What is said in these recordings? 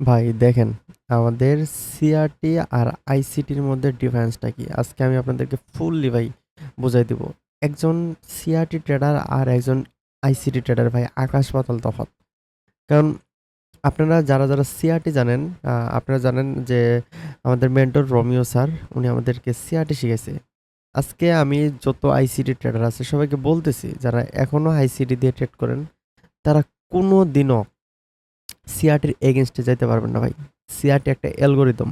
ভাই দেখেন, আমাদের সিআরটি আর আইসিটির মধ্যে ডিফারেন্সটা কি? আজকে আমি আপনাদেরকে ফুললি ভাই বুঝাই দিব। একজন সিআরটি ট্রেডার আর একজন আইসিটি ট্রেডার ভাই আকাশ পাতাল তফাৎ। কারণ আপনারা যারা সিআরটি জানেন, আপনারা জানেন যে আমাদের মেন্টর রোমিও স্যার উনি আমাদেরকে সিআরটি শিখাইছে। আজকে আমি যত আইসিটি ট্রেডার আছে সবাইকে বলতেছি, যারা এখনো আইসিটি দিয়ে ট্রেড করেন তারা কোনো দিনও সিআরটির এগেনস্টে যাইতে পারবেন না ভাই। সিআরটি একটা অ্যালগরিদম।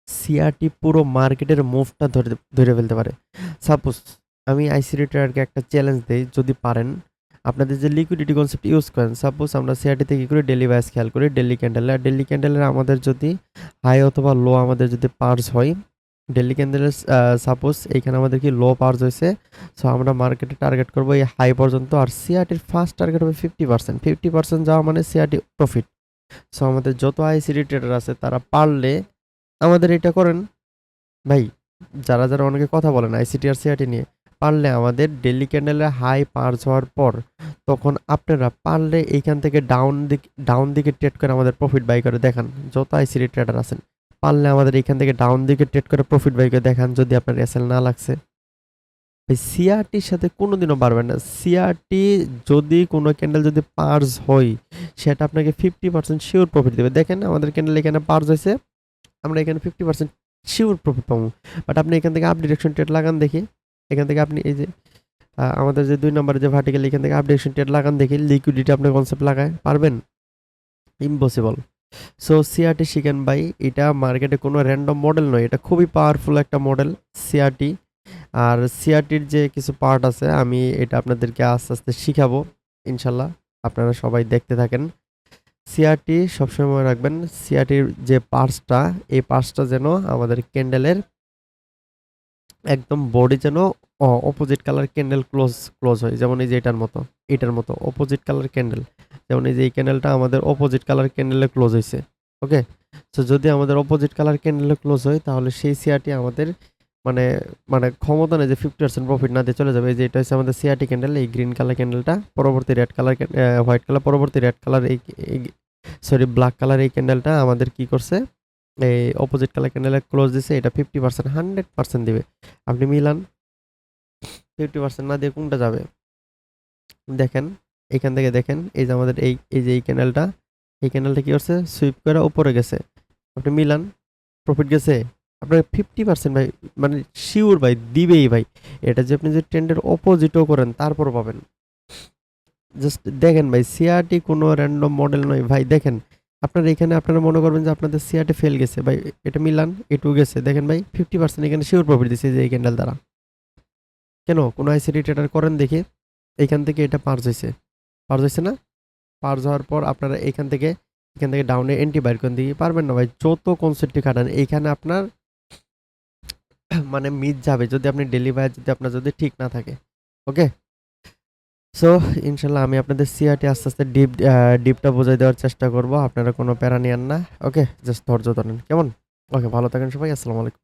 সিআরটি পুরো মার্কেটের মুভটা ধরে ধরে ফেলতে পারে। সাপোজ আমি আইসিটি ট্রেডারকে একটা চ্যালেঞ্জ দেই, যদি পারেন আপনাদের যে লিকুইডিটি কনসেপ্ট ইউজ করেন, সাপোজ আমরা সিআরটি থেকে কি করি, ডেলি বাইস খেয়াল করি, ডেলি ক্যান্ডেলের আমাদের যদি হাই অথবা লো আমাদের যদি পার্স হয়, ডেলি ক্যান্ডেলের সাপোজ এইখানে আমাদের কি লো পার্স হয়েছে, সো আমরা মার্কেটে টার্গেট করবো এই হাই পর্যন্ত। আর সিআরটির ফার্স্ট টার্গেট হবে 50%। যাওয়া মানে সিআরটি প্রফিট। সো আমাদের যত আইসিটি ট্রেডার আছে তারা পারলে আমাদের এটা করেন ভাই। যারা অনেকে কথা বলেন আইসিটি আর সিআরটি নিয়ে, পারলে আমাদের ডেইলি ক্যান্ডেলের হাই পার হওয়ার পর তখন আপনারা পারলে এইখান থেকে ডাউন দিকে ট্রেড করে আমাদের প্রফিট বাই করে দেখান। যত আইসিটি ট্রেডার আছেন পারলে আমাদের এইখান থেকে ডাউন দিকে ট্রেড করে প্রফিট বাই করে দেখান, যদি আপনার এসএল না লাগছে। ভাই সিআরটির সাথে কোনোদিনও পারবেন না। সিআরটি যদি কোনো ক্যান্ডেল যদি পার্স হয়, সেটা আপনাকে 50% শিওর প্রফিট দেবে। দেখেন আমাদের ক্যান্ডেল এখানে পার্স হয়েছে, আমরা এখানে 50% শিওর প্রফিট পাবো। বাট আপনি এখান থেকে আপ ডিরেকশন ট্রেড লাগান দেখি। এখান থেকে আপনি এই যে আমাদের যে 2 নম্বরে যে ভার্টিক্যাল, এখান থেকে আপ ডিরেকশন ট্রেড লাগান দেখি, লিকুইডিটি আপনার কনসেপ্ট লাগায় পারবেন? ইম্পসিবল। সো সিআরটি শিখেন ভাই, এটা মার্কেটে কোনো র্যান্ডম মডেল নয়, এটা খুবই পাওয়ারফুল একটা মডেল সিআরটি। আর সিআরটির যে কিছু পার্ট আছে আমি এটা আপনাদেরকে আস্তে আস্তে শিখাবো ইনশাল্লাহ। আপনারা সবাই দেখতে থাকেন। সিআরটি সবসময় মনে রাখবেন, সিআরটির যে পার্টসটা, এই পার্টসটা যেন আমাদের ক্যান্ডেলের একদম বডি যেন অপোজিট কালার ক্যান্ডেল ক্লোজ হয়। যেমন এই যে এটার মতো অপোজিট কালার ক্যান্ডেল। যেমন এই যে এই ক্যান্ডেলটা আমাদের অপোজিট কালার ক্যান্ডেলে ক্লোজ হয়েছে। ওকে, তো যদি আমাদের অপোজিট কালার ক্যান্ডেলে ক্লোজ হয় তাহলে সেই সিআরটি আমাদের মানে মানে ক্ষমতা নেই যে 50% প্রফিট না দিয়ে চলে যাবে। এই যে এটা হচ্ছে আমাদের সিআরটি ক্যান্ডেল, এই গ্রিন কালার ক্যান্ডেলটা, পরবর্তী রেড কালার, হোয়াইট কালার, পরবর্তী রেড কালার, এই সরি ব্ল্যাক কালার এই ক্যান্ডেলটা আমাদের কি করছে, এই অপোজিট কালার ক্যান্ডেলে ক্লোজ দিছে। এটা 50% 100% দিবে। আপনি মিলান, 50% না দিয়ে কোনটা যাবে? দেখেন, এখান থেকে দেখেন, এই যে আমাদের এই যে এই ক্যান্ডেলটা কি করছে, সুইপ করে উপরে গেছে। আপনি মিলান, প্রফিট গেছে আপনার 50% ভাই, মানে শিওর ভাই দিবেই ভাই। এটা যে আপনি যে ট্রেন্ডের অপোজিটও করেন তারপর পাবেন। জাস্ট দেখেন ভাই, সিআরটি কোনো র্যান্ডম মডেল নয় ভাই। দেখেন আপনার এখানে আপনারা মনে করবেন যে আপনাদের সিআরটি ফেল গেছে ভাই, এটা মিলান, এটু গেছে, দেখেন ভাই 50% এখানে শিওর প্রফিট দিচ্ছে যে এই ক্যান্ডেল দ্বারা। কেন কোনো আইসিটি ট্রেডার করেন দেখি, এইখান থেকে এটা পার্জ হয়েছে না? পার্জ হওয়ার পর আপনারা এখান থেকে ডাউনে এন্ট্রি বাইর করেন দেখি, পারবেন না ভাই। যত কনসেপ্টই খাটান এইখানে আপনার মানে মিস যাবে, যদি আপনি ডেলি বায়ার যদি ঠিক না থাকে। ওকে, সো ইনশাল্লাহ আমি আপনাদের সিআরটি আস্তে আস্তে ডিপটা বোঝাই দেওয়ার চেষ্টা করব। আপনারা কোনো প্যারা নিয়েন না। ওকে, জাস্ট ধৈর্য ধরেন কেমন। ওকে, ভালো থাকেন সবাই। আসসালামু আলাইকুম।